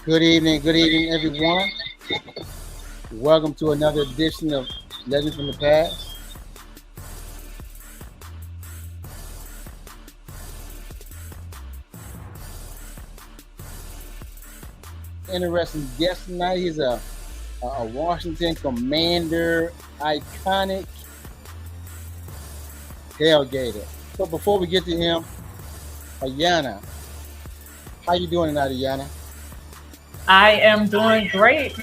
Good evening, everyone. Welcome to another edition of Legends from the Past. Interesting guest tonight. He's a Washington Commander, iconic tailgater. So before we get to him, Ayana, how you doing tonight, Ayana? I am doing great.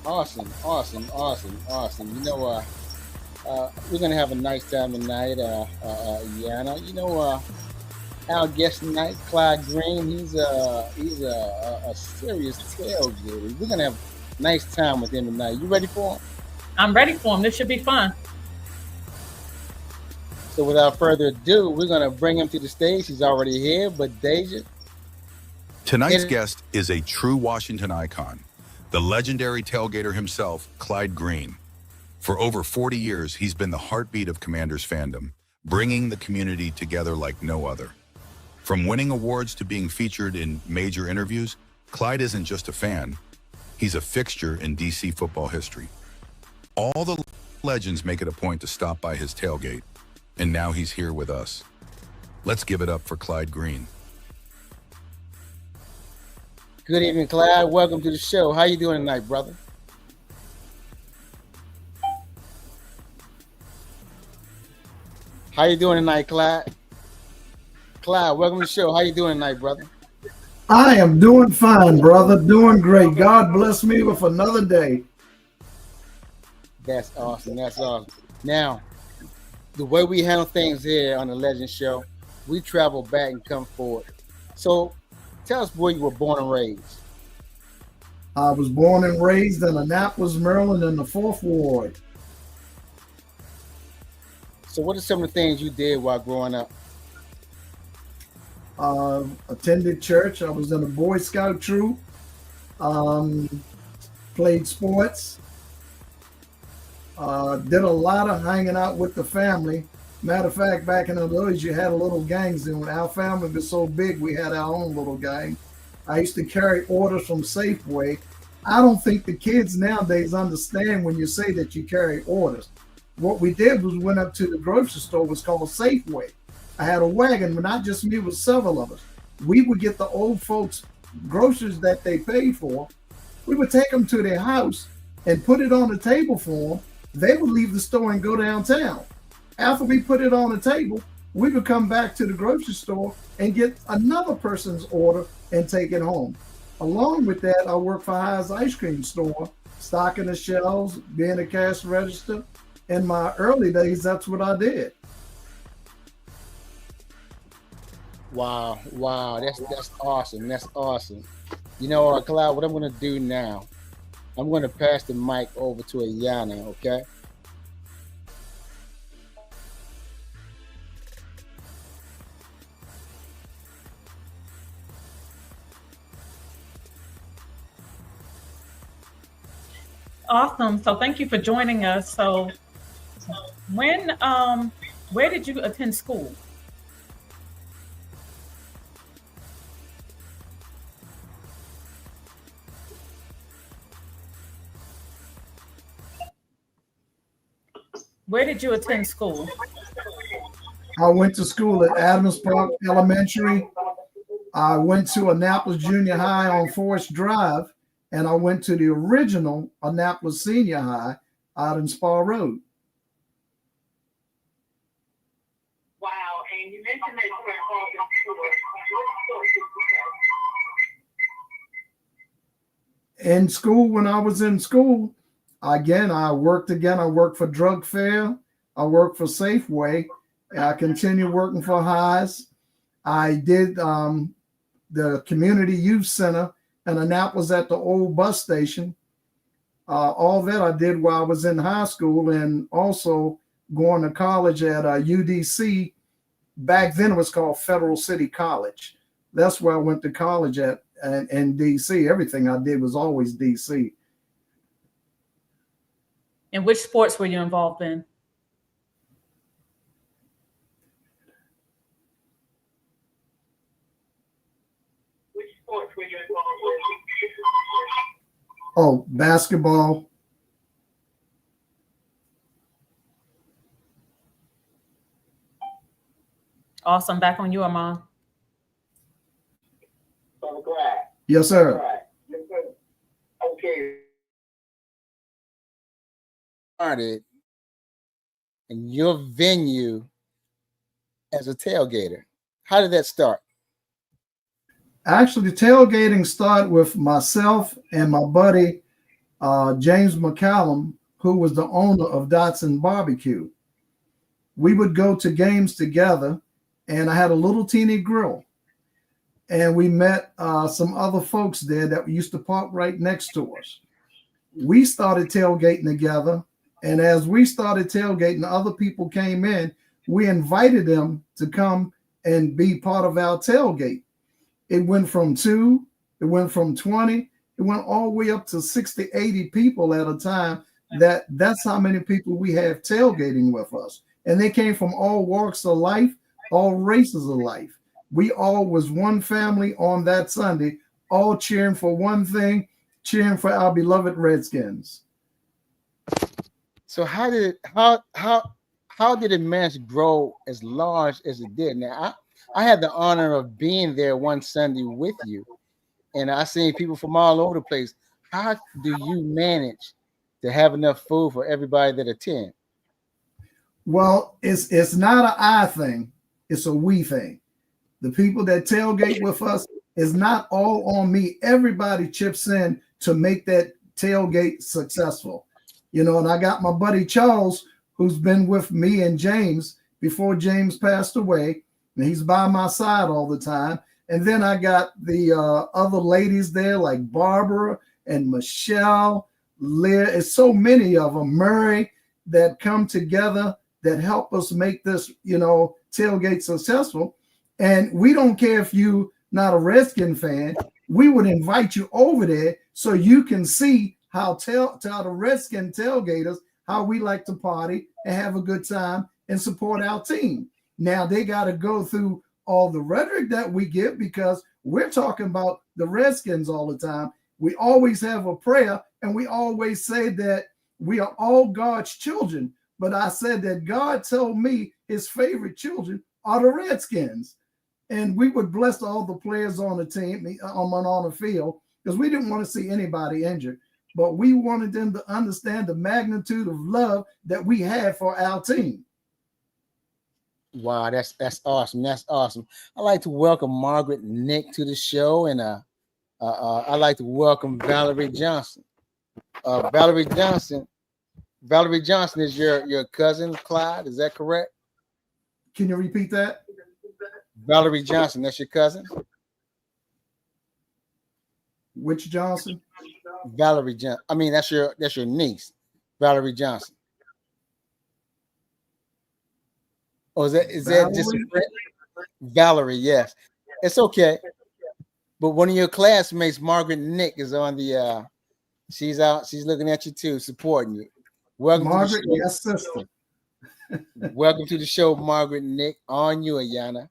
Awesome. We're gonna have a nice time tonight, Ayana. Our guest tonight, Clyde Green. He's a serious tailgater. We're gonna have a nice time with him tonight. You ready for him? I'm ready for him. This should be fun. So without further ado, we're gonna bring him to the stage. He's already here, but Deja. Tonight's guest is a true Washington icon, the legendary tailgater himself, Clyde Green. For over 40 years, he's been the heartbeat of Commanders fandom, bringing the community together like no other. From winning awards to being featured in major interviews, Clyde isn't just a fan, he's a fixture in DC football history. All the legends make it a point to stop by his tailgate, and now he's here with us. Let's give it up for Clyde Green. Good evening, Clyde. Welcome to the show. How you doing tonight, brother? How you doing tonight, Clyde? Clyde, welcome to the show. How you doing tonight, brother? I am doing fine, brother. Doing great. God bless me with another day. That's awesome. Now, the way we handle things here on the Legend Show, we travel back and come forward. So, tell us where you were born and raised. I was born and raised in Annapolis, Maryland, in the 4th Ward. So, what are some of the things you did while growing up? Attended church. I was in a Boy Scout troop. Played sports. Did a lot of hanging out with the family. Matter of fact, back in the days, you had a little gangs, and when our family was so big, we had our own little gang. I used to carry orders from Safeway. I don't think the kids nowadays understand when you say that you carry orders. What we did was went up to the grocery store, was called Safeway. I had a wagon, but not just me, it was several of us. We would get the old folks groceries that they paid for. We would take them to their house and put it on the table for them. They would leave the store and go downtown. After we put it on the table, we would come back to the grocery store and get another person's order and take it home. Along with that, I worked for High's Ice Cream Store, stocking the shelves, being a cash register. In my early days, that's what I did. Wow, that's awesome. That's awesome. Clyde, what I'm going to do now, I'm going to pass the mic over to Ayana, okay? Awesome. So thank you for joining us. So where did you attend school? Where did you attend school? I went to school at Adams Park Elementary. I went to Annapolis Junior High on Forest Drive, and I went to the original Annapolis Senior High out in Spa Road. Wow, and you mentioned that you were involved in school. When I was in school, I worked for Drug Fair. I worked for Safeway. I continued working for Highs. I did the Community Youth Center in Annapolis at the old bus station. All that I did while I was in high school, and also going to college at UDC. Back then it was called Federal City College. That's where I went to college at in DC. Everything I did was always DC. And which sports were you involved in? Oh, basketball. Awesome. Back on you, Armand. Yes, sir. Okay. Started in your venue as a tailgater. How did that start? Actually, tailgating started with myself and my buddy, James McCallan, who was the owner of Dotson BBQ. We would go to games together, and I had a little teeny grill. And we met some other folks there that used to park right next to us. We started tailgating together. And as we started tailgating, other people came in. We invited them to come and be part of our tailgate. It went from 2, it went from 20, it went all the way up to 60, 80 people at a time. That's how many people we have tailgating with us. And they came from all walks of life, all races of life. We all was one family on that Sunday, all cheering for one thing, cheering for our beloved Redskins. So how did it manage to grow as large as it did? Now I had the honor of being there one Sunday with you, and I seen people from all over the place. How do you manage to have enough food for everybody that attend? Well, it's not an I thing, it's a we thing. The people that tailgate with us is not all on me. Everybody chips in to make that tailgate successful. You know, and I got my buddy Charles, who's been with me and James before James passed away, and he's by my side all the time. And then I got the other ladies there like Barbara and Michelle, Leah. It's so many of them, Murray, that come together that help us make this, tailgate successful. And we don't care if you're not a Redskin fan. We would invite you over there so you can see how the Redskin tailgaters, how we like to party and have a good time and support our team. Now they got to go through all the rhetoric that we give because we're talking about the Redskins all the time. We always have a prayer and we always say that we are all God's children. But I said that God told me his favorite children are the Redskins. And we would bless all the players on the team, on the field, because we didn't want to see anybody injured. But we wanted them to understand the magnitude of love that we have for our team. Wow, that's awesome. That's awesome. I'd like to welcome Margaret Nick to the show, and I'd like to welcome Valerie Johnson. Valerie Johnson is your cousin, Clyde. Is that correct? Can you repeat that? Valerie Johnson, that's your cousin? Which Johnson? Valerie Johnson. I mean, that's your niece, Valerie Johnson. Oh, is that just a friend? Valerie? Yes, it's okay. But one of your classmates, Margaret Nick, is on the. She's out. She's looking at you too, supporting you. Welcome, Margaret, to the show. yes, sister. Welcome to the show, Margaret Nick. On you, Ayana.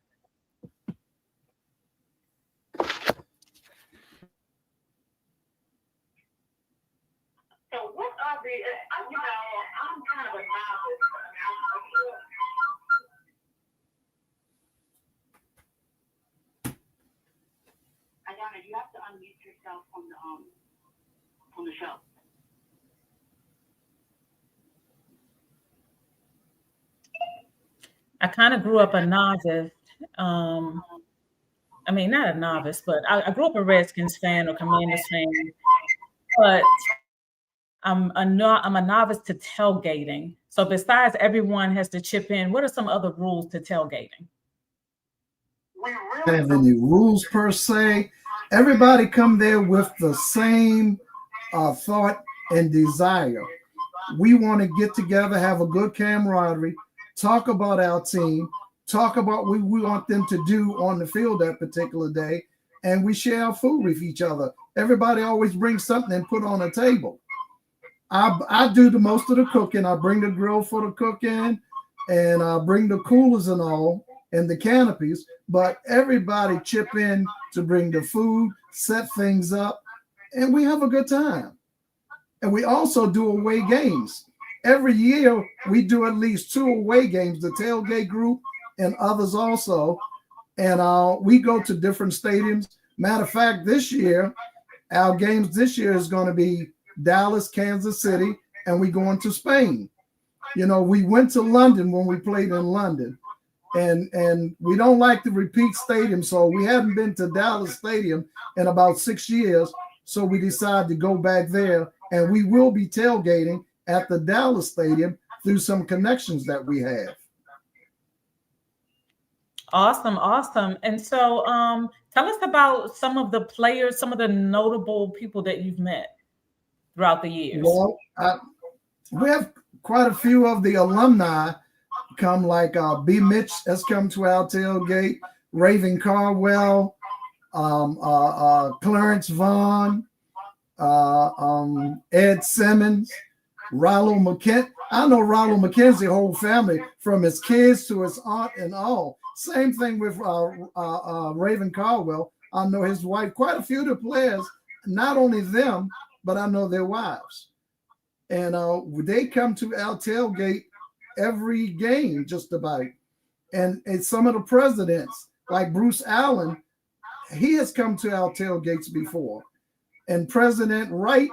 So what are the, I'm kind of a novice. Ayana, you have to unmute yourself from the show. I kind of grew up a novice. I mean, not a novice, but I grew up a Redskins fan or Commanders fan. But I'm a novice to tailgating. So besides everyone has to chip in, what are some other rules to tailgating? We really have any rules per se. Everybody come there with the same thought and desire. We want to get together, have a good camaraderie, talk about our team, talk about what we want them to do on the field that particular day, and we share our food with each other. Everybody always brings something and put on a table. I do the most of the cooking. I bring the grill for the cooking, and I bring the coolers and all, and the canopies, but everybody chip in to bring the food, set things up, and we have a good time. And we also do away games. Every year we do at least 2 away games, the tailgate group and others also. And we go to different stadiums. Matter of fact, this year, our games this year is going to be Dallas, Kansas City, and we going to Spain. You know, we went to London when we played in London. And we don't like to repeat stadium, so we haven't been to Dallas Stadium in about 6 years. So we decided to go back there, and we will be tailgating at the Dallas Stadium through some connections that we have. Awesome. And so tell us about some of the players, some of the notable people that you've met throughout the years. Well, we have quite a few of the alumni come, like B. Mitch has come to our tailgate, Raven Carwell, Clarence Vaughn, Ed Simmons, Rollo McKenzie. I know Rollo McKenzie whole family, from his kids to his aunt and all. Same thing with Raven Carwell. I know his wife. Quite a few of the players, not only them, but I know their wives. And they come to our tailgate every game, just about. And some of the presidents, like Bruce Allen, he has come to our tailgates before. And President Wright,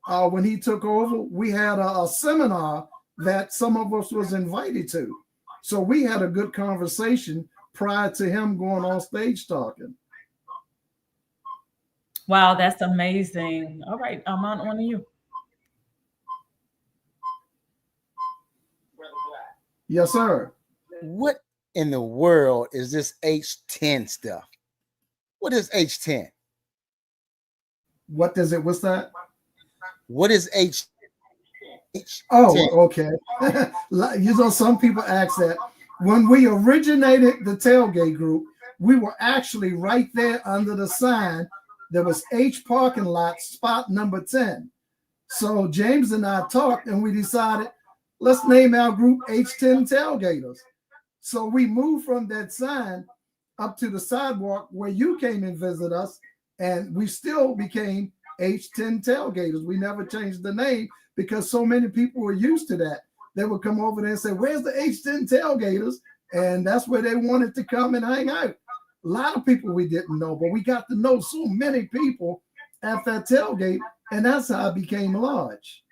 when he took over, we had a seminar that some of us was invited to. So we had a good conversation prior to him going on stage talking. Wow, that's amazing. All right, Armand, on to you. Yes, sir. What in the world is this H10 stuff? What is H10? What does it? What's that? What is H10? Oh, okay. You know, some people ask that. When we originated the tailgate group, we were actually right there under the sign. There was H parking lot, spot number 10. So James and I talked, and we decided, let's name our group H10 Tailgaters. So we moved from that sign up to the sidewalk where you came and visited us, and we still became H10 Tailgaters. We never changed the name because so many people were used to that. They would come over there and say, where's the H10 Tailgaters? And that's where they wanted to come and hang out. A lot of people we didn't know, but we got to know so many people at that tailgate, and that's how it became large.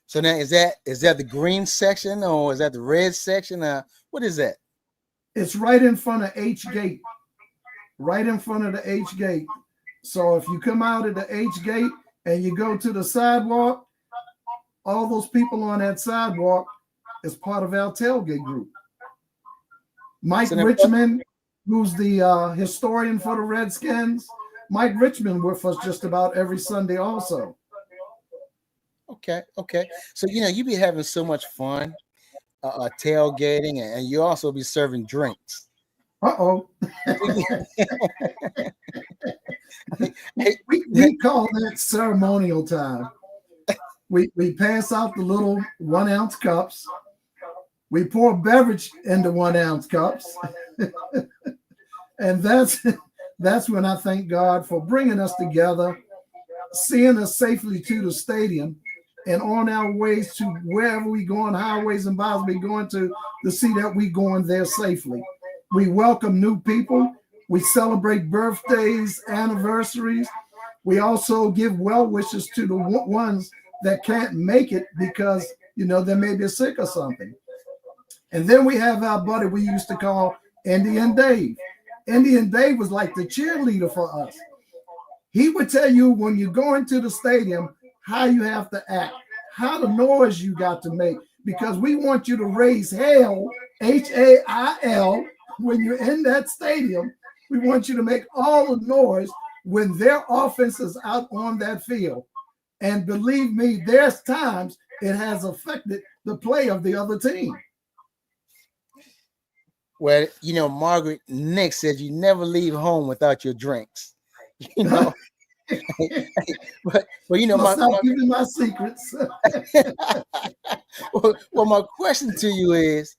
So now is that the green section, or is that the red section? What is that? It's right in front of H gate. Right in front of the H gate. So if you come out of the H gate and you go to the sidewalk, all those people on that sidewalk is part of our tailgate group. Mike Richmond, who's the historian for the Redskins, Mike Richmond with us just about every Sunday also. Okay. So, you know, you be having so much fun tailgating, and you also be serving drinks. Uh-oh. we call that ceremonial time. We pass out the little 1 ounce cups. We pour beverage into 1 ounce cups. And that's when I thank God for bringing us together, seeing us safely to the stadium, and on our ways to wherever we going, highways and byways we going to see that we going there safely. We welcome new people. We celebrate birthdays, anniversaries. We also give well wishes to the ones that can't make it because, you know, they may be sick or something. And then we have our buddy we used to call Indian Dave. Indian Dave was like the cheerleader for us. He would tell you when you go into the stadium how you have to act, how the noise you got to make, because we want you to raise hell, H-A-I-L, when you're in that stadium. We want you to make all the noise when their offense is out on that field. And believe me, there's times it has affected the play of the other team. Well, you know, Margaret Nick said you never leave home without your drinks. You know, but you know, stop giving my secrets. well, my question to you is,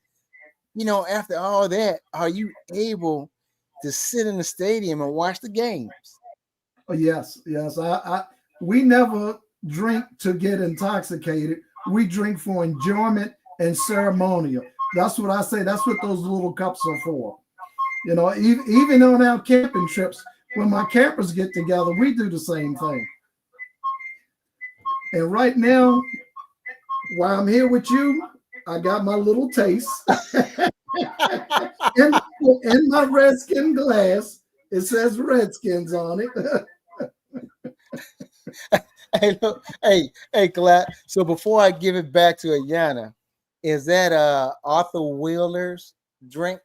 you know, after all that, are you able to sit in the stadium and watch the games? Oh, yes. we never drink to get intoxicated. We drink for enjoyment and ceremonial. That's what I say. That's what those little cups are for. You know, even on our camping trips, when my campers get together, we do the same thing. And right now, while I'm here with you, I got my little taste. in my Redskin glass, it says Redskins on it. Hey, look, hey, Clyde. So before I give it back to Ayana, is that Arthur Wheeler's drink?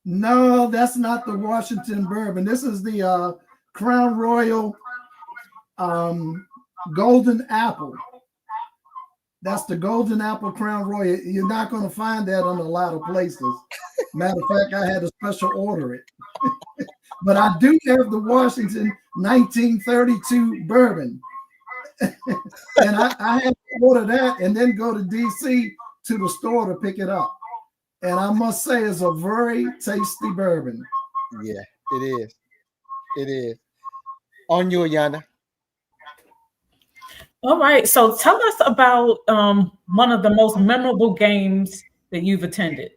No, that's not the Washington bourbon. This is the Crown Royal Golden Apple. That's the Golden Apple Crown Royal. You're not going to find that in a lot of places. Matter of fact, I had to special order it. But I do have the Washington 1932 bourbon. And I had to order that and then go to D.C. to the store to pick it up. And I must say, it's a very tasty bourbon. Yeah, it is. It is. On you, Ayana. All right. So tell us about one of the most memorable games that you've attended.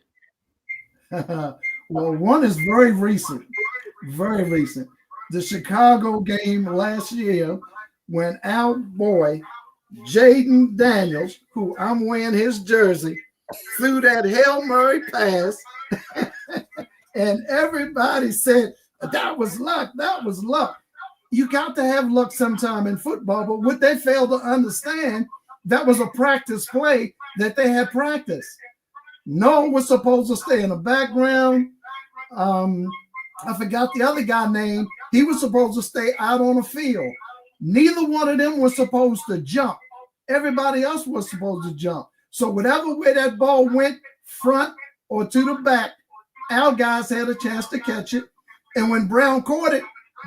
Well, one is very recent. Very recent. The Chicago game last year when our boy, Jaden Daniels, who I'm wearing his jersey, threw that Hail Mary pass, and everybody said, that was luck, that was luck. You got to have luck sometime in football, but what they failed to understand, that was a practice play that they had practiced. No one was supposed to stay in the background. I forgot the other guy's name. He was supposed to stay out on the field. Neither one of them was supposed to jump. Everybody else was supposed to jump. So whatever way that ball went, front or to the back, our guys had a chance to catch it. And when Brown caught it,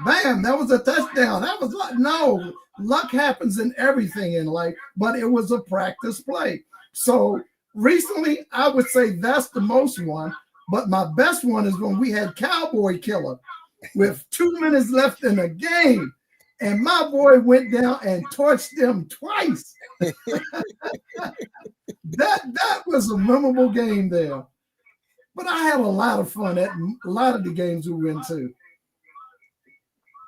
bam, that was a touchdown. That was like, no, luck happens in everything in life, but it was a practice play. So recently, I would say that's the most one. But my best one is when we had Cowboy Killer with 2 minutes left in the game. And my boy went down and torched them twice. That was a memorable game there. But I had a lot of fun at a lot of the games we went to.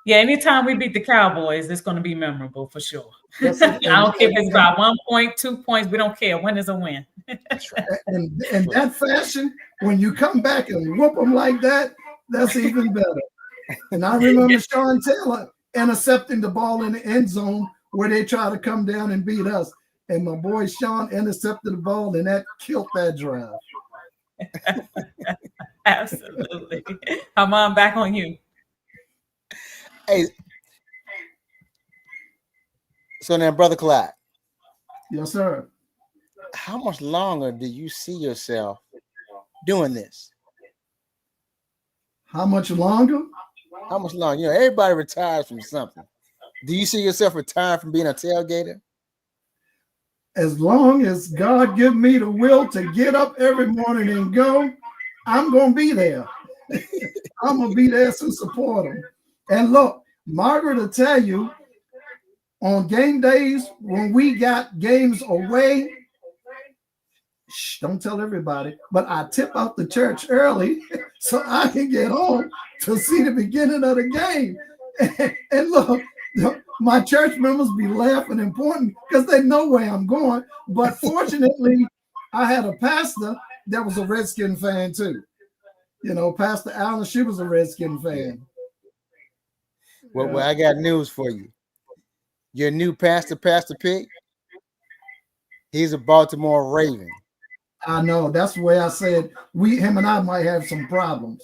Yeah, anytime we beat the Cowboys, it's going to be memorable for sure. Yes, I don't care if it's about 1 point, 2 points. We don't care. Win is a win. And in that fashion, when you come back and whoop them like that, that's even better. And I remember Sean Taylor intercepting the ball in the end zone where they try to come down and beat us. And my boy Sean intercepted the ball, and that killed that drive. Absolutely. I'm back on you. Hey, so now, Brother Clyde. Yes, sir. How much longer do you see yourself doing this? How much longer? How much longer? You know, everybody retires from something. Do you see yourself retiring from being a tailgater? As long as God give me the will to get up every morning and go, I'm going to be there. I'm going to be there to support them. And look, Margaret will tell you, on game days when we got games away, don't tell everybody, but I tip out the church early so I can get home to see the beginning of the game. And look, my church members be laughing and pointing because they know where I'm going. But fortunately, I had a pastor that was a Redskin fan too. You know, Pastor Allen, she was a Redskin fan. Well, I got news for you. Your new pastor, Pastor Pig, he's a Baltimore Raven. I know. That's where I said him and I might have some problems.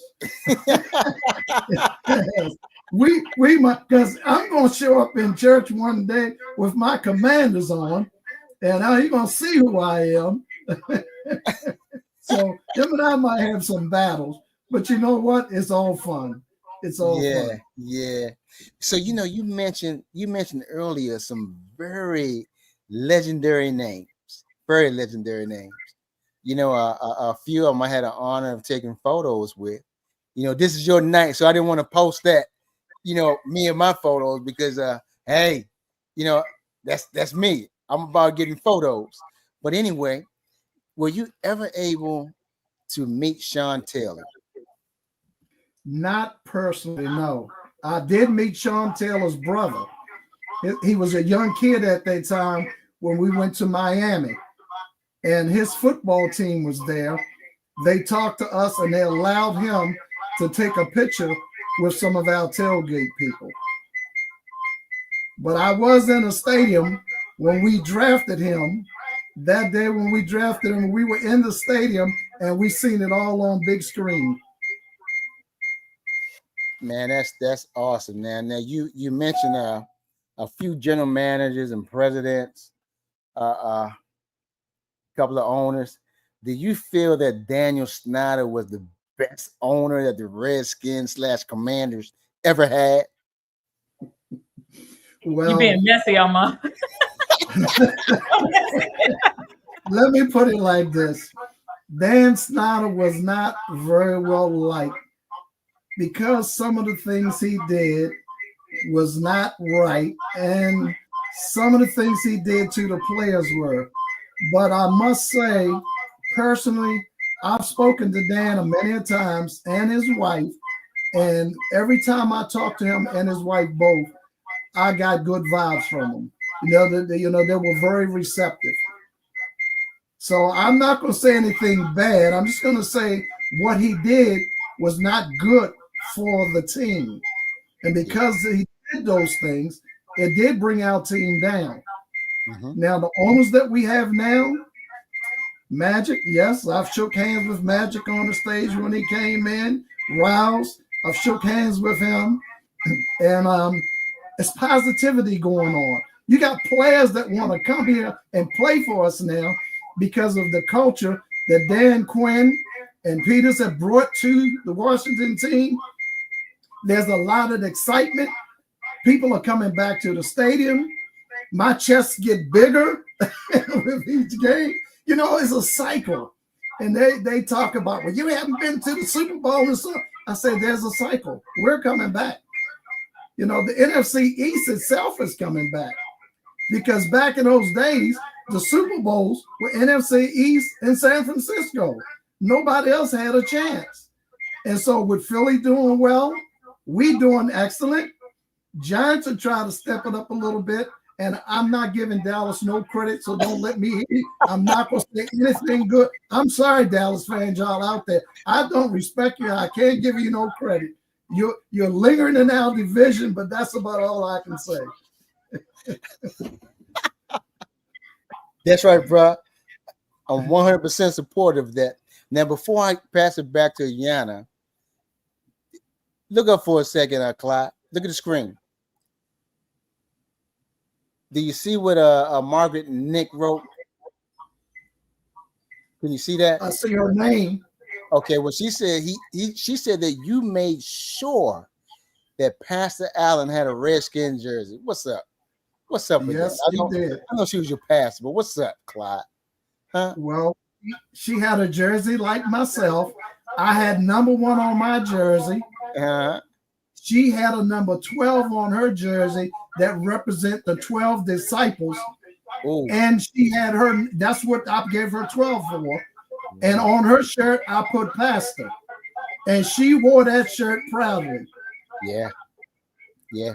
we might, because I'm going to show up in church one day with my Commanders on, and he's going to see who I am. So him and I might have some battles, but you know what? It's all fun. It's all fun. Yeah. So you mentioned earlier some very legendary names. You know, a few of them I had the honor of taking photos with. You know, this is your night, so I didn't want to post that. You know, me and my photos because hey, You know, that's me. I'm about getting photos. But anyway, were you ever able to meet Sean Taylor? Not personally, no. I did meet Sean Taylor's brother. He was a young kid at that time when we went to Miami, and his football team was there. They talked to us and they allowed him to take a picture with some of our tailgate people. But I was in a stadium when we drafted him. That day when we drafted him, we were in the stadium and we seen it all on big screen. Man, that's awesome, man. Now you mentioned a few general managers and presidents, a couple of owners. Do you feel that Daniel Snyder was the best owner that the Redskins / Commanders ever had? Well, you being messy, Alma. Let me put it like this. Dan Snyder was not very well liked because some of the things he did was not right, and some of the things he did to the players were. But I must say, personally, I've spoken to Dan many times and his wife, and every time I talk to him and his wife both, I got good vibes from them. They were very receptive. So I'm not going to say anything bad. I'm just going to say what he did was not good for the team. And because he did those things, it did bring our team down. Mm-hmm. Now, the owners that we have now, Magic, yes, I've shook hands with Magic on the stage when he came in. Rouse, I've shook hands with him. And it's positivity going on. You got players that want to come here and play for us now because of the culture that Dan Quinn and Peters have brought to the Washington team. There's a lot of excitement. People are coming back to the stadium. My chests get bigger with each game. It's a cycle. And they talk about, well, you haven't been to the Super Bowl and so. I say, there's a cycle. We're coming back. The NFC East itself is coming back. Because back in those days, the Super Bowls were NFC East in San Francisco. Nobody else had a chance. And so with Philly doing well, we doing excellent. Giants are trying to step it up a little bit. And I'm not giving Dallas no credit, so don't let me. I'm not going to say anything good. I'm sorry, Dallas fans, y'all out there. I don't respect you. I can't give you no credit. You're lingering in our division, but that's about all I can say. That's right, bro. I'm 100% supportive of that. Now, before I pass it back to Yana, look up for a second, Clyde. Look at the screen. Do you see what Margaret Nick wrote? Can you see that? I see her name. Okay, well, she said she said that you made sure that Pastor Allen had a Redskin jersey. What's up? What's up with yes, that? He did. I know she was your pastor, but what's up, Clyde? Huh? Well, she had a jersey like myself. I had number 1 on my jersey. Uh-huh. She had a number 12 on her jersey that represent the 12 disciples. Ooh. And she had her, that's what I gave her 12 for. And on her shirt, I put pastor. And she wore that shirt proudly. Yeah. Yeah.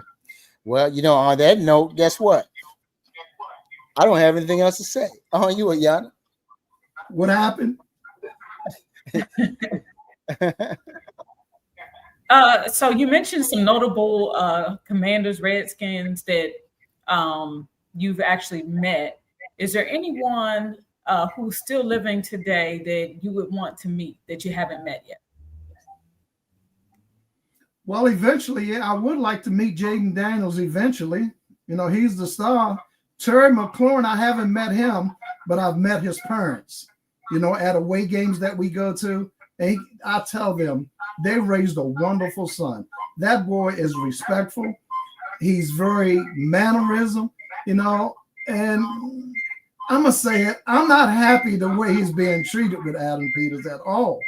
Well, on that note, guess what? I don't have anything else to say. You, Yana. What happened? So you mentioned some notable Commanders, Redskins that you've actually met. Is there anyone who's still living today that you would want to meet that you haven't met yet? Well, eventually, yeah, I would like to meet Jaden Daniels eventually. He's the star. Terry McLaurin, I haven't met him, but I've met his parents, at away games that we go to. And I tell them, they raised a wonderful son. That boy is respectful. He's very mannerism, and I'm going to say it. I'm not happy the way he's being treated with Adam Peters at all.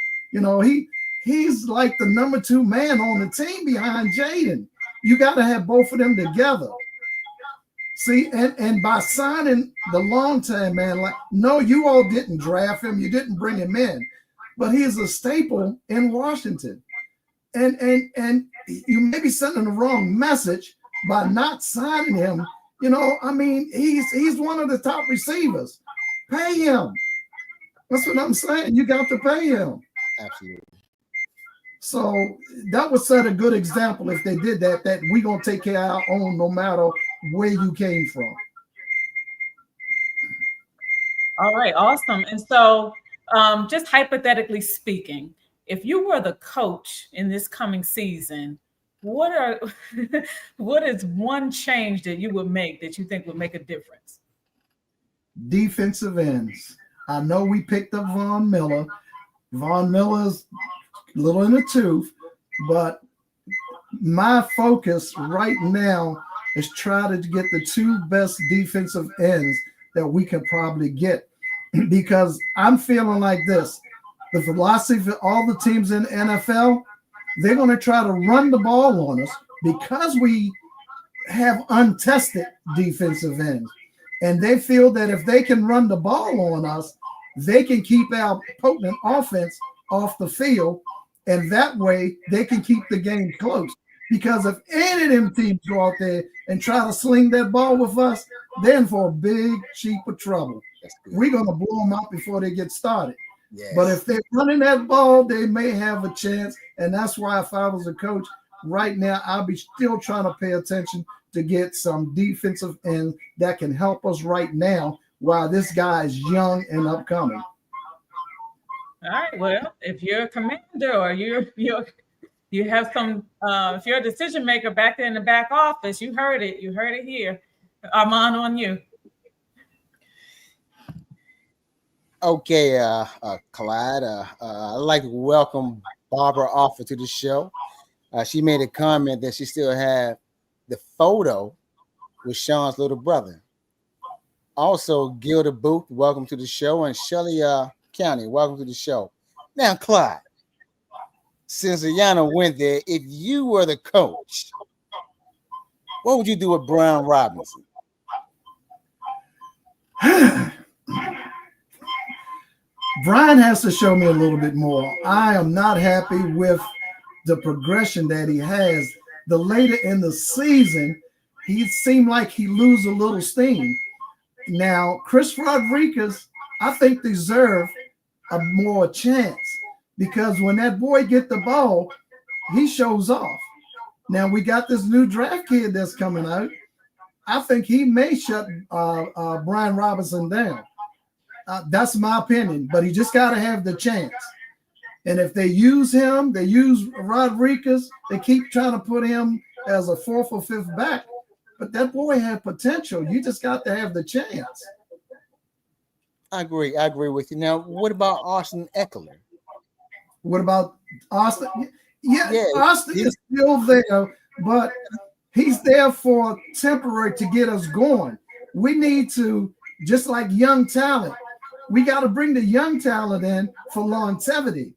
He's like the number 2 man on the team behind Jaden. You got to have both of them together. See, and by signing the long time man, like, no, you all didn't draft him, you didn't bring him in, but he is a staple in Washington. And you may be sending the wrong message by not signing him. You know, I mean, he's one of the top receivers. Pay him. That's what I'm saying. You got to pay him. Absolutely. So that would set a good example if they did that, that we're going to take care of our own no matter where you came from. All right, awesome. And so just hypothetically speaking, if you were the coach in this coming season, what is one change that you would make that you think would make a difference? Defensive ends. I know we picked up Von Miller. Von Miller's a little in the tooth, but my focus right now is try to get the two best defensive ends that we can probably get, because I'm feeling like this. The philosophy for all the teams in the NFL, they're going to try to run the ball on us because we have untested defensive ends. And they feel that if they can run the ball on us, they can keep our potent offense off the field. And that way they can keep the game close. Because if any of them teams go out there and try to sling that ball with us, they're in for a big sheep of trouble. We're going to blow them out before they get started. Yes. But if they're running that ball, they may have a chance. And that's why if I was a coach right now, I'll be still trying to pay attention to get some defensive end that can help us right now while this guy is young and upcoming. All right. Well, if you're a commander or you have some, if you're a decision maker back there in the back office, you heard it. You heard it here. Armand, on you. Okay, Clyde. I'd like to welcome Barbara Offer to the show. She made a comment that she still had the photo with Sean's little brother. Also, Gilda Booth, welcome to the show, and Shelley County, welcome to the show. Now, Clyde, since Ayanna went there, if you were the coach, what would you do with Brian Robinson? Brian has to show me a little bit more. I am not happy with the progression that he has. The later in the season, he seemed like he lose a little steam. Now, Chris Rodriguez, I think, deserve a more chance, because when that boy get the ball, he shows off. Now, we got this new draft kid that's coming out. I think he may shut Brian Robinson down. That's my opinion, but he just got to have the chance. And if they use him, they use Rodriguez, they keep trying to put him as a fourth or fifth back. But that boy had potential. You just got to have the chance. I agree with you. Now, what about Austin Eckler? What about Austin? Yeah, Austin he, is still there, but he's there for temporary to get us going. We need to, just like young talent, we got to bring the young talent in for longevity.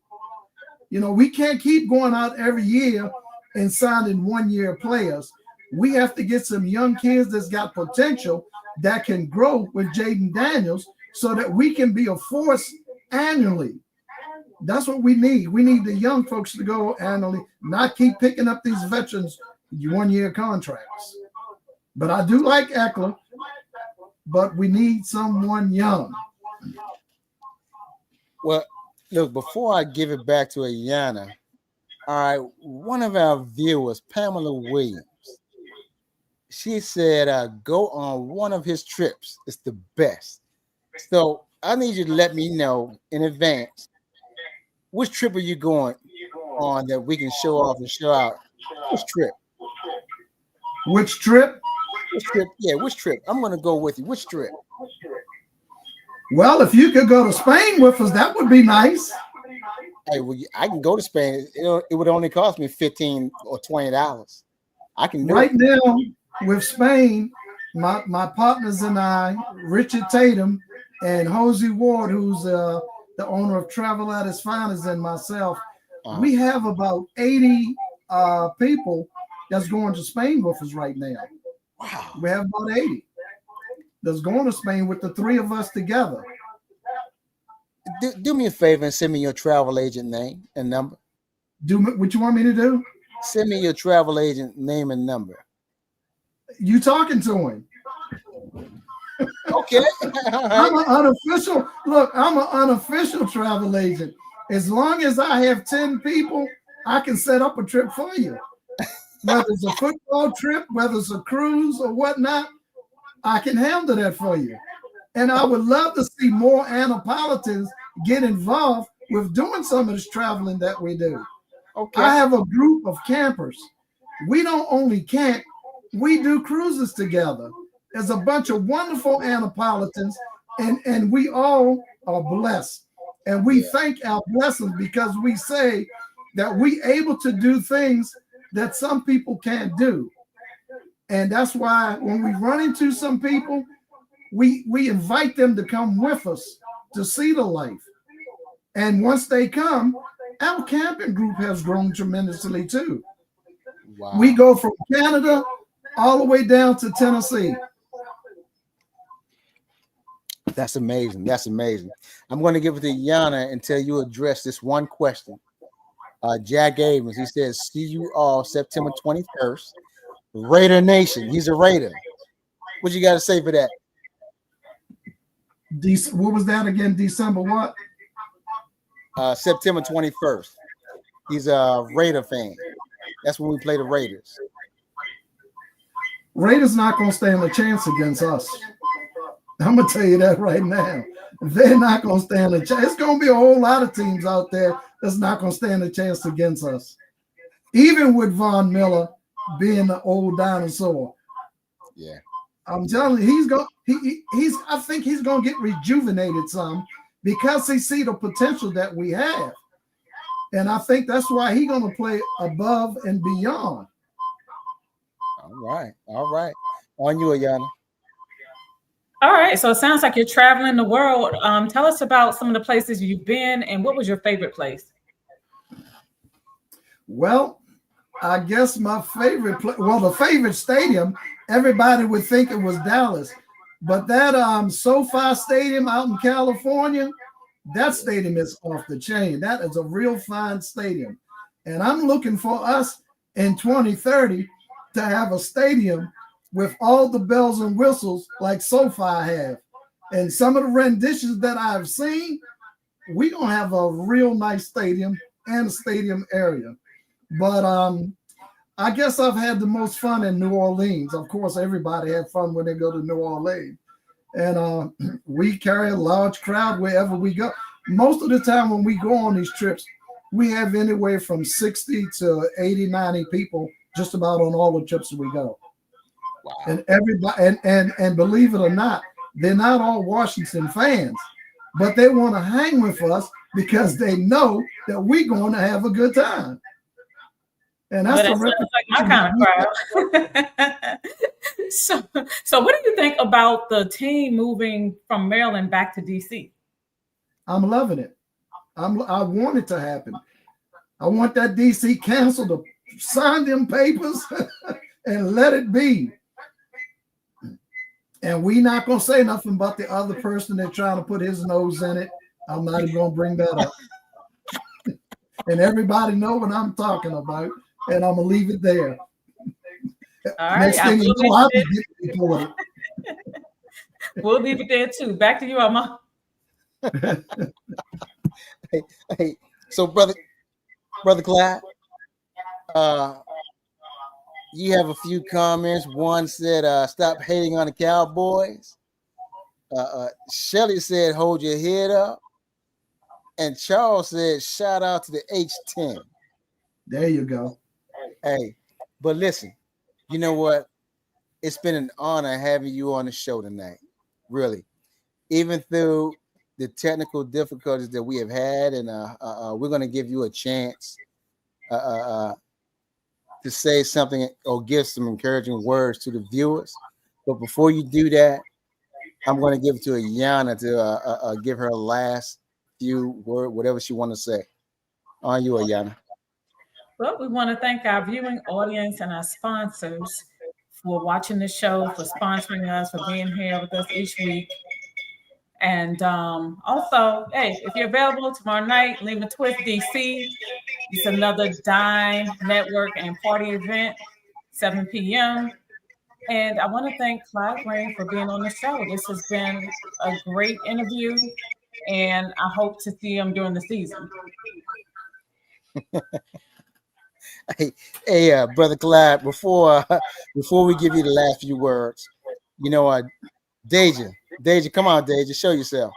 You know, we can't keep going out every year and signing one-year players. We have to get some young kids that's got potential that can grow with Jaden Daniels so that we can be a force annually. That's what we need. We need the young folks to go annually, not keep picking up these veterans one-year contracts. But I do like Eckler, but we need someone young. Well, look, before I give it back to Ayanna, all right, one of our viewers, Pamela Williams, she said, go on one of his trips. It's the best. So I need you to let me know in advance, which trip are you going on that we can show off and show out? Which trip? Which trip? Which trip? Yeah, which trip? I'm going to go with you. Which trip? Well, if you could go to Spain with us, that would be nice. Hey, well, I can go to Spain. It would only cost me $15 or $20. I can do right it. now with Spain. My partners and I, Richard Tatum and Hosey Ward, who's the owner of Travel at Its Finest, and myself, we have about 80 people that's going to Spain with us right now. Wow. We have about 80. that's going to Spain with the three of us together. Do me a favor and send me your travel agent name and number. What you want me to do? Send me your travel agent name and number. You talking to him? Okay. I'm an unofficial. Look, I'm an unofficial travel agent. As long as I have 10 people, I can set up a trip for you. Whether it's a football trip, whether it's a cruise or whatnot, I can handle that for you. And I would love to see more Annapolitans get involved with doing some of this traveling that we do. Okay. I have a group of campers. We don't only camp, we do cruises together. There's a bunch of wonderful Annapolitans, and we all are blessed. And we thank our blessings because we say that we able to do things that some people can't do. And that's why when we run into some people, we invite them to come with us to see the life. And once they come, our camping group has grown tremendously too. Wow. We go from Canada all the way down to Tennessee. That's amazing. That's amazing. I'm going to give it to Yana until you address this one question. Jack Abrams, he says, see you all September 21st. Raider Nation. He's a Raider. What you got to say for that? What was that again? December what? September 21st. He's a Raider fan. That's when we play the Raiders. Raiders not going to stand a chance against us. I'm going to tell you that right now. They're not going to stand a chance. It's going to be a whole lot of teams out there that's not going to stand a chance against us. Even with Von Miller being the old dinosaur. Yeah. I'm telling you, I think he's going to get rejuvenated some because he see the potential that we have. And I think that's why he's going to play above and beyond. All right. All right. On you, Ayana. All right. So it sounds like you're traveling the world. Tell us about some of the places you've been and what was your favorite place? Well, I guess my favorite the favorite stadium, everybody would think it was Dallas. But that SoFi Stadium out in California, that stadium is off the chain. That is a real fine stadium. And I'm looking for us in 2030 to have a stadium with all the bells and whistles like SoFi have. And some of the renditions that I've seen, we're going to have a real nice stadium and a stadium area. But I guess I've had the most fun in New Orleans. Of course, everybody had fun when they go to New Orleans. And we carry a large crowd wherever we go. Most of the time when we go on these trips, we have anywhere from 60 to 80, 90 people just about on all the trips that we go. Wow. And everybody, and believe it or not, they're not all Washington fans, but they want to hang with us because they know that we're going to have a good time. And that's like my kind of crowd. So what do you think about the team moving from Maryland back to DC? I'm loving it. I want it to happen. I want that DC council to sign them papers and let it be. And we not going to say nothing about the other person that's trying to put his nose in it. I'm not even going to bring that up. And everybody know what I'm talking about. And I'm going to leave it there. All right. Next thing you know, I'll be getting reported. We'll leave it there too. Back to you, Amma. Hey, so brother Clyde, you have a few comments. One said, stop hating on the Cowboys. Shelly said, hold your head up. And Charles said, shout out to the H10. There you go. Hey, but listen, you know what? It's been an honor having you on the show tonight. Really. Even through the technical difficulties that we have had, and we're going to give you a chance to say something or give some encouraging words to the viewers. But before you do that, I'm going to give it to Ayana to give her last few words, whatever she want to say. On you, Ayana. Well, we want to thank our viewing audience and our sponsors for watching the show, for sponsoring us, for being here with us each week. And also, hey, if you're available tomorrow night, Lima Twist DC. It's another Dime Network and Party event, 7 p.m. And I want to thank Clyde Green for being on the show. This has been a great interview, and I hope to see him during the season. Hey, Brother Clyde, before we give you the last few words, Deja, come on, Deja, show yourself.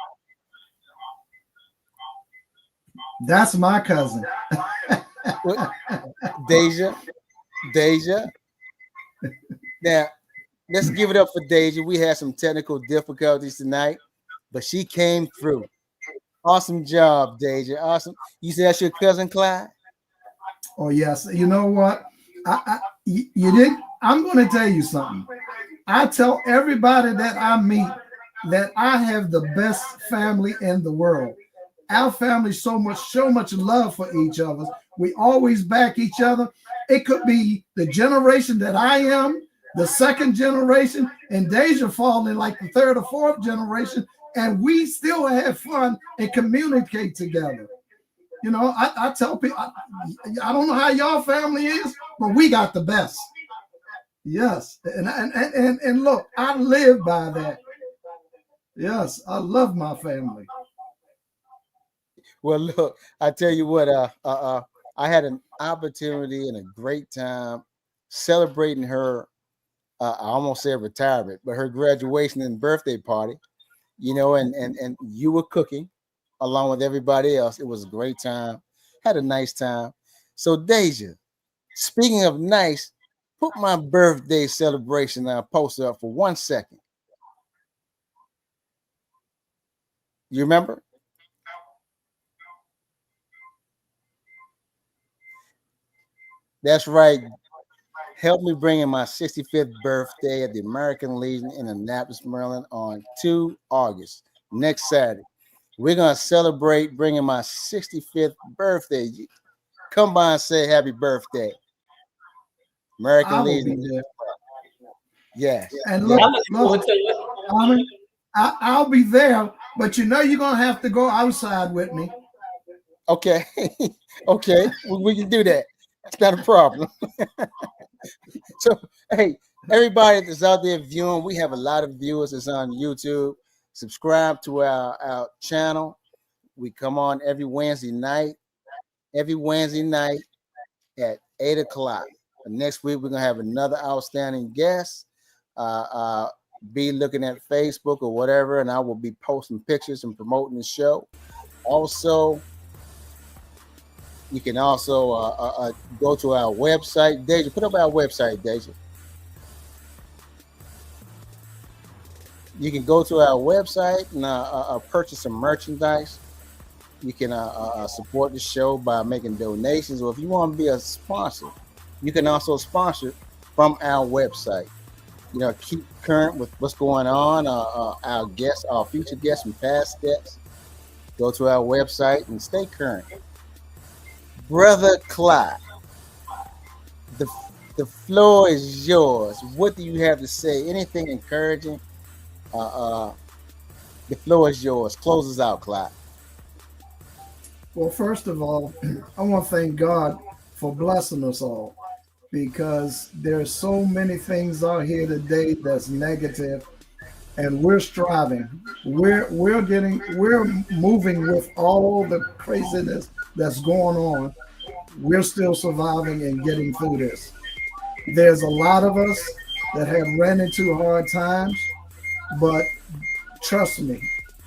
That's my cousin. Deja. Now, let's give it up for Deja. We had some technical difficulties tonight, but she came through. Awesome job, Deja. Awesome. You said that's your cousin, Clyde? Oh, yes. You know what? You didn't. I'm going to tell you something. I tell everybody that I meet that I have the best family in the world. Our family show much love for each other. We always back each other. It could be the generation that I am, the second generation, and Deja falling like the third or fourth generation, and we still have fun and communicate together. I tell people, I don't know how y'all family is, but we got the best. Yes, and look, I live by that. Yes, I love my family. Well, look, I tell you what, I had an opportunity and a great time celebrating her. I almost said retirement, but her graduation and birthday party. And you were cooking along with everybody else. It was a great time. Had a nice time. So, Deja, speaking of nice, put my birthday celebration poster up for 1 second. You remember? That's right. Help me bring in my 65th birthday at the American Legion in Annapolis, Maryland on 2 August, next Saturday. We're going to celebrate bringing my 65th birthday. Come by and say happy birthday. American Legion. Yes. And look, I'll be there, but you're going to have to go outside with me. Okay. Okay. We can do that. That's not a problem. So, hey, everybody that's out there viewing, we have a lot of viewers that's on YouTube. Subscribe to our channel. We come on every Wednesday night at 8 o'clock. Next week, we're going to have another outstanding guest. Be looking at Facebook or whatever, and I will be posting pictures and promoting the show. Also, you can also go to our website. Deja, put up our website, Deja. You can go to our website and purchase some merchandise. You can support the show by making donations, or if you want to be a sponsor, you can also sponsor from our website. Keep current with what's going on. Our guests, our future guests and past guests. Go to our website and stay current. Brother Clyde, the floor is yours. What do you have to say? Anything encouraging? The floor is yours. Close us out, Clyde. Well, first of all, I want to thank God for blessing us all, because there's so many things out here today that's negative, and we're striving. We're moving with all the craziness that's going on. We're still surviving and getting through this. There's a lot of us that have ran into hard times, but trust me,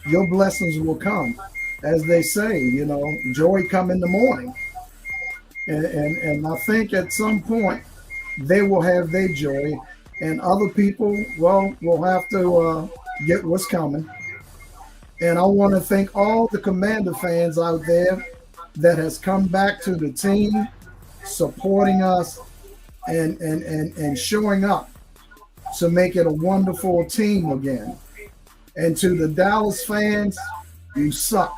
your blessings will come. As they say, joy come in the morning. And I think at some point they will have their joy, and other people, will have to get what's coming. And I want to thank all the Commander fans out there that has come back to the team, supporting us and showing up to make it a wonderful team again. And to the Dallas fans, you suck.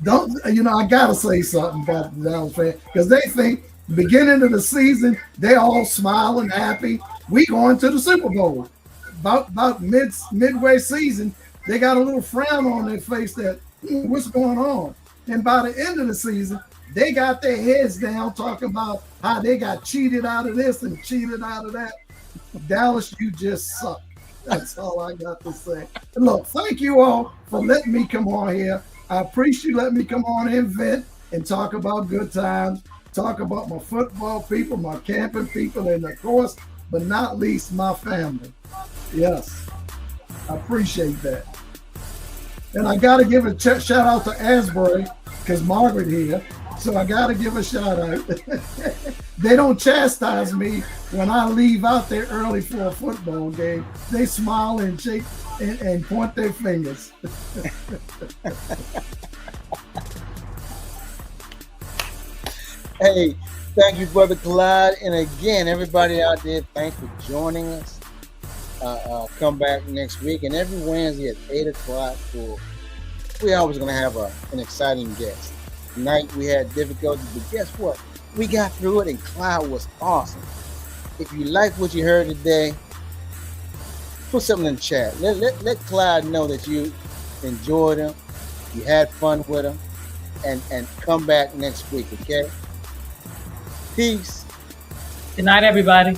don't, I gotta say something about the Dallas fan, because they think beginning of the season they all smiling, happy. We going to the Super Bowl. About midway season, they got a little frown on their face that what's going on. And by the end of the season, they got their heads down talking about how they got cheated out of this and cheated out of that. Dallas, you just suck. That's all I got to say. And look, thank you all for letting me come on here. I appreciate you letting me come on and vent and talk about good times, talk about my football people, my camping people, and of course, but not least, my family. Yes, I appreciate that. And I got to give a shout out to Asbury, because Margaret here. So I got to give a shout out. They don't chastise me when I leave out there early for a football game. They smile and shake and point their fingers. Hey, thank you, Brother Clyde. And again, everybody out there, thanks for joining us. Come back next week. And every Wednesday at 8 o'clock, we're always going to have an exciting guest. Tonight we had difficulties, but guess what? We got through it, and Clyde was awesome. If you like what you heard today, put something in the chat. Let Clyde know that you enjoyed him, you had fun with him, and come back next week, okay? Peace. Good night, everybody.